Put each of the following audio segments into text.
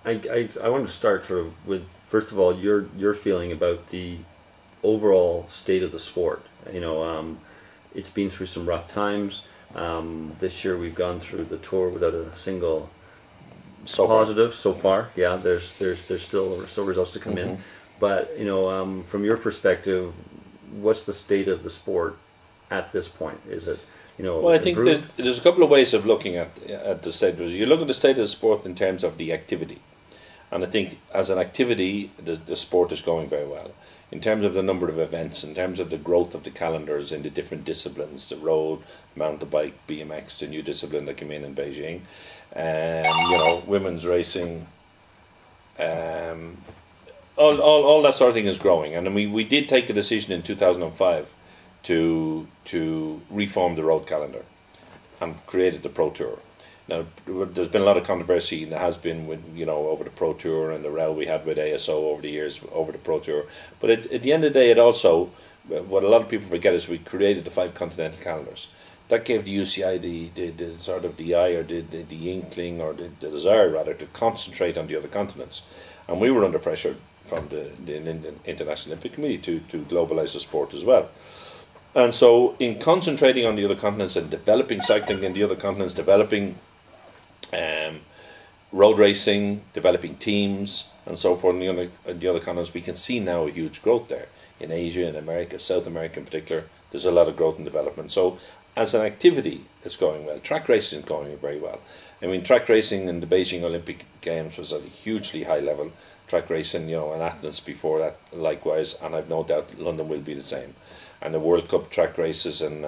I want to start sort of with, first of all, your feeling about the overall state of the sport. It's been through some rough times. This year we've gone through the tour without a single positive so far. Yeah, there's still results to come in, but from your perspective, what's the state of the sport at this point? Is it Well, I think there's a couple of ways of looking at the state. You look at the state of the sport in terms of the activity, and I think as an activity, the sport is going very well. In terms of the number of events, in terms of the growth of the calendars in the different disciplines, the road, mountain bike, BMX, the new discipline that came in Beijing, women's racing, all that sort of thing is growing. And we did take a decision in 2005 to reform the road calendar and created the Pro Tour. Now, there's been a lot of controversy, and there has been with over the Pro Tour and the row we had with ASO over the years over the Pro Tour. But at the end of the day, it also, what a lot of people forget is we created the 5 continental calendars. That gave the UCI the sort of the eye, or the inkling, or the desire rather, to concentrate on the other continents. And we were under pressure from the International Olympic Committee to globalise the sport as well. And so in concentrating on the other continents and developing cycling in the other continents, developing road racing, developing teams and so forth in the other continents, we can see now a huge growth there. In Asia, in America, South America in particular, there's a lot of growth and development. So as an activity, it's going well. Track racing is going very well. I mean, track racing in the Beijing Olympic Games was at a hugely high level. Track racing, in Athens before that, likewise, and I've no doubt London will be the same. And the World Cup track races and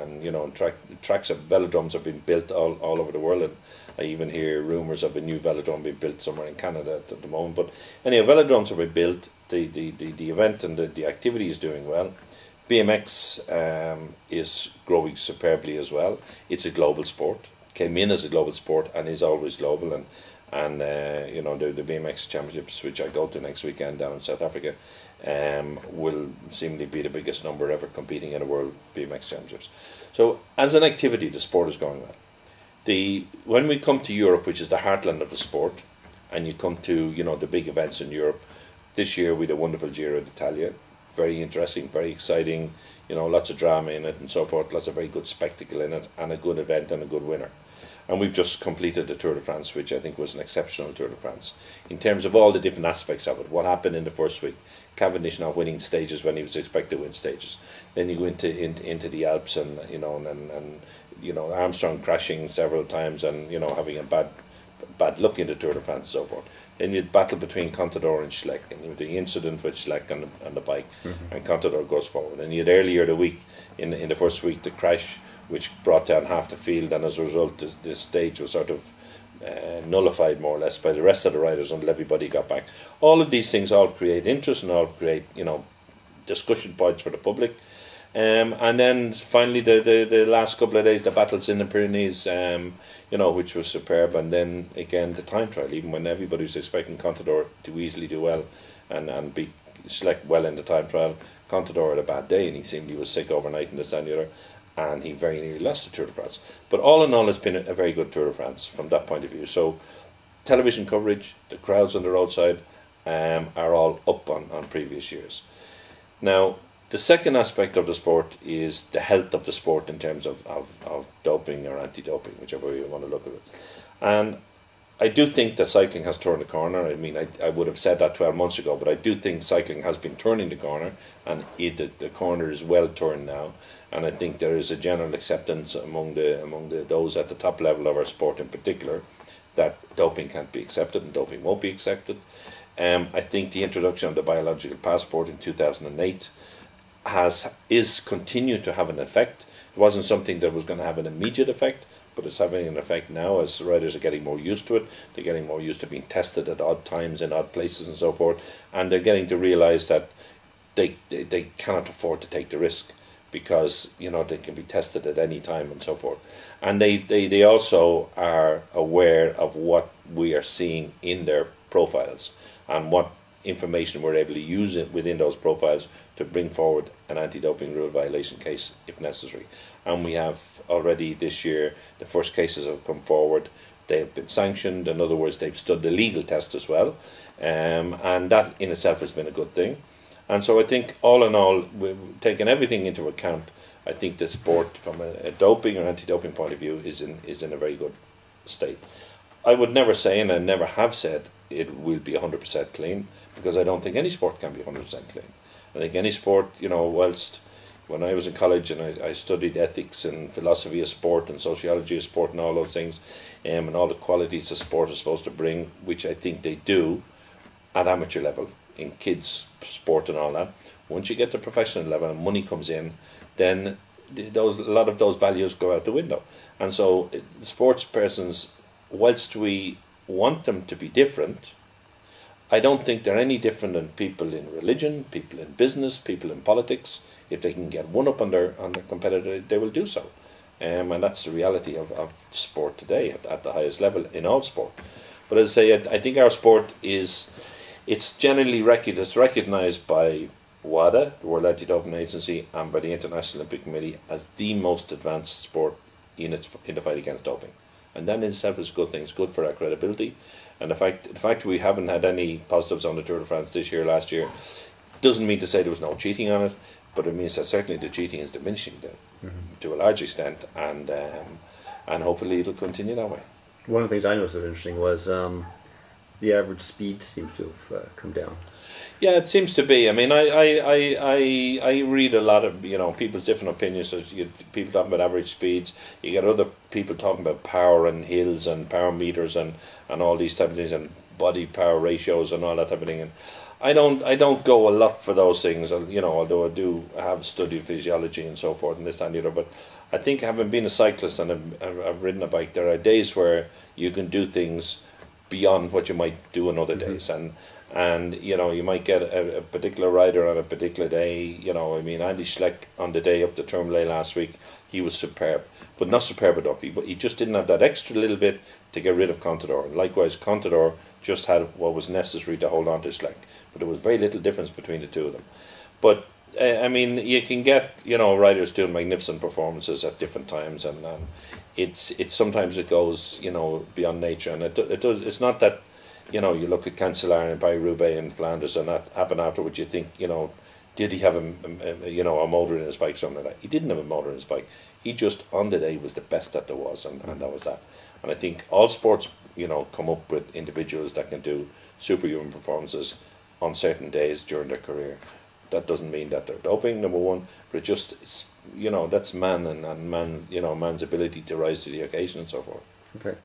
tracks of velodromes have been built all over the world, and I even hear rumours of a new velodrome being built somewhere in Canada at the moment. But anyway, velodromes have been built. The event and the activity is doing well. BMX is growing superbly as well. It's a global sport. Came in as a global sport and is always global. And the BMX Championships, which I go to next weekend down in South Africa, will seemingly be the biggest number ever competing in a World BMX Championships. So as an activity, the sport is going well. When we come to Europe, which is the heartland of the sport, and you come to the big events in Europe, this year we had a wonderful Giro d'Italia, very interesting, very exciting, lots of drama in it and so forth, lots of very good spectacle in it, and a good event and a good winner. And we've just completed the Tour de France, which I think was an exceptional Tour de France in terms of all the different aspects of it. What happened in the first week? Cavendish not winning stages when he was expected to win stages. Then you go into the Alps and Armstrong crashing several times and having a bad look in the Tour de France and so forth. Then you'd battle between Contador and Schleck, and the incident with Schleck on the bike, and Contador goes forward. And you had earlier the week in the first week the crash, which brought down half the field, and as a result the stage was sort of nullified more or less by the rest of the riders until everybody got back. All of these things all create interest and all create discussion points for the public. And then finally the last couple of days, the battles in the Pyrenees, which was superb. And then again the time trial, even when everybody was expecting Contador to easily do well and beat Schleck well in the time trial, Contador had a bad day and he was sick overnight and this and the other, and he very nearly lost the Tour de France. But all in all, it's been a very good Tour de France from that point of view. So television coverage, the crowds on the roadside are all up on previous years. Now, the second aspect of the sport is the health of the sport in terms of doping or anti-doping, whichever way you want to look at it. And I do think that cycling has turned the corner. I mean, I would have said that 12 months ago, but I do think cycling has been turning the corner, and the corner is well turned now. And I think there is a general acceptance among those at the top level of our sport in particular that doping can't be accepted and doping won't be accepted. I think the introduction of the biological passport in 2008 is continuing to have an effect. It wasn't something that was going to have an immediate effect, but it's having an effect now as riders are getting more used to it. They're getting more used to being tested at odd times in odd places and so forth, and they're getting to realise that they cannot afford to take the risk, because they can be tested at any time and so forth. And they also are aware of what we are seeing in their profiles and what information we're able to use it within those profiles to bring forward an anti-doping rule violation case if necessary. And we have already this year, the first cases have come forward they've been sanctioned. In other words, they've stood the legal test as well, and that in itself has been a good thing. And so I think all in all, taking everything into account, I think the sport from a doping or anti-doping point of view is in a very good state. I would never say, and I never have said, it will be 100% clean, because I don't think any sport can be 100% clean. I think any sport, whilst when I was in college and I studied ethics and philosophy of sport and sociology of sport and all those things, and all the qualities a sport is supposed to bring, which I think they do at amateur level, in kids' sport and all that. Once you get to professional level and money comes in, then a lot of those values go out the window. And so sports persons, whilst we want them to be different, I don't think they're any different than people in religion, people in business, people in politics. If they can get one up on their competitor, they will do so. And that's the reality of sport today at the highest level in all sport. But as I say, I think our sport it's generally recognised by WADA, the World Anti-Doping Agency, and by the International Olympic Committee as the most advanced sport in the fight against doping. And that in itself is a good thing. It's good for our credibility. And the fact we haven't had any positives on the Tour de France this year, last year, doesn't mean to say there was no cheating on it, but it means that certainly the cheating is diminishing to a large extent, and hopefully it'll continue that way. One of the things I noticed that was interesting was the average speed seems to have come down. Yeah, it seems to be. I mean, I read a lot of people's different opinions. So people talking about average speeds. You get other people talking about power and hills and power meters and all these type of things, and body power ratios and all that type of thing. And I don't go a lot for those things. Although I do have studied physiology and so forth and this and the other. But I think, having been a cyclist and I've ridden a bike, there are days where you can do things beyond what you might do on other days, and you might get a particular rider on a particular day. Andy Schleck on the day up the Tourmalet last week, he was superb, but not superb enough. But he just didn't have that extra little bit to get rid of Contador. And likewise, Contador just had what was necessary to hold on to Schleck, but there was very little difference between the two of them. But you can get riders doing magnificent performances at different times, and it's sometimes it goes beyond nature, and it does. It's not that. You look at Cancellara and Paris-Roubaix and Flanders, and that happened afterwards. You think, did he have a motor in his bike, something like that? He didn't have a motor in his bike. He just, on the day, was the best that there was, and that was that. And I think all sports, come up with individuals that can do superhuman performances on certain days during their career. That doesn't mean that they're doping, number one, but it's that's man and man's ability to rise to the occasion and so forth. Okay.